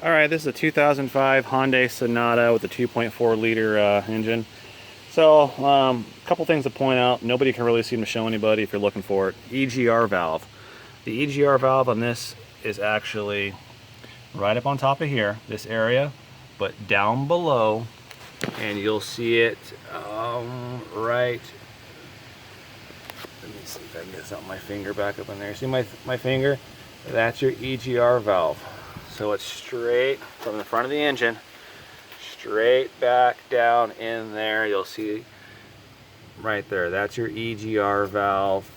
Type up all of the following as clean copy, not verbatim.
Alright, this is a 2005 Hyundai Sonata with a 2.4 liter engine. So, a couple things to point out. Nobody can really seem to show anybody if you're looking for it. EGR valve. The EGR valve on this is actually right up on top of here, this area, but down below, and you'll see it right. Let me see if I can get something, my finger back up in there. See my finger? That's your EGR valve. So it's straight from the front of the engine, straight back down in there. You'll see right there, that's your EGR valve.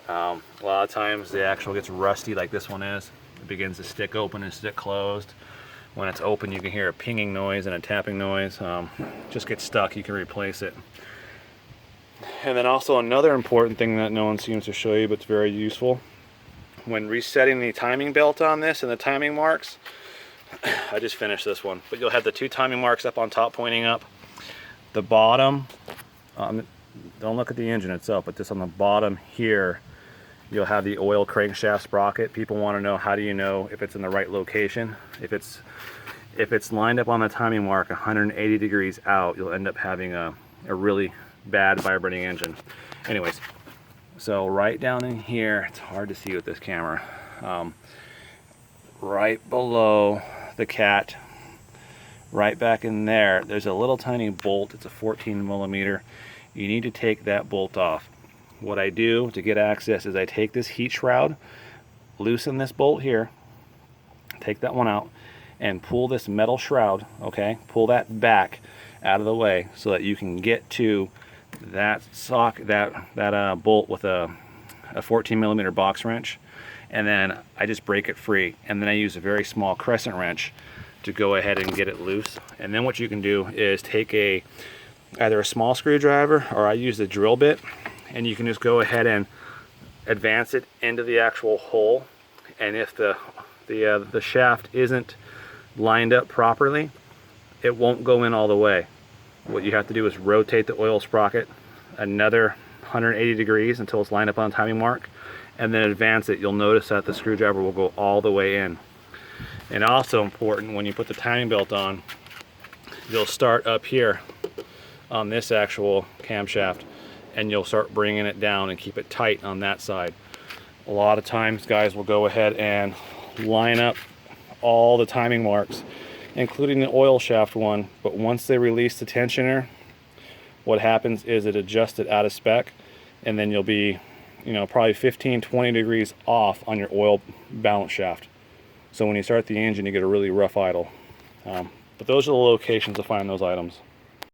A lot of times the actual gets rusty like this one is. It begins to stick open and stick closed. When it's open, you can hear a pinging noise and a tapping noise. Just gets stuck, you can replace it. And then also another important thing that no one seems to show you, but it's very useful. When resetting the timing belt on this and the timing marks, I just finished this one, but you'll have the two timing marks up on top pointing up. The bottom, don't look at the engine itself, but just on the bottom here, you'll have the oil crankshaft sprocket. People want to know, how do you know if it's in the right location? If it's lined up on the timing mark 180 degrees out, you'll end up having a really bad vibrating engine. Anyways, so right down in here, it's hard to see with this camera, right below the cat, right back in there, there's a little tiny bolt. It's a 14 millimeter. You need to take that bolt off. What I do to get access is I take this heat shroud, loosen this bolt here, take that one out, and pull this metal shroud, okay? Pull that back out of the way so that you can get to that bolt with a 14 millimeter box wrench, and then I just break it free, and then I use a very small crescent wrench to go ahead and get it loose. And then what you can do is take either a small screwdriver, or I use the drill bit, and you can just go ahead and advance it into the actual hole. And if the shaft isn't lined up properly, it won't go in all the way. What you have to do is rotate the oil sprocket another 180 degrees until it's lined up on the timing mark, and then advance it. You'll notice that the screwdriver will go all the way in. And also important, when you put the timing belt on, you'll start up here on this actual camshaft, and you'll start bringing it down and keep it tight on that side. A lot of times guys will go ahead and line up all the timing marks, including the oil shaft one, but once they release the tensioner, what happens is it adjusts it out of spec, and then you'll be, probably 15-20 degrees off on your oil balance shaft. So when you start the engine, you get a really rough idle. But those are the locations to find those items.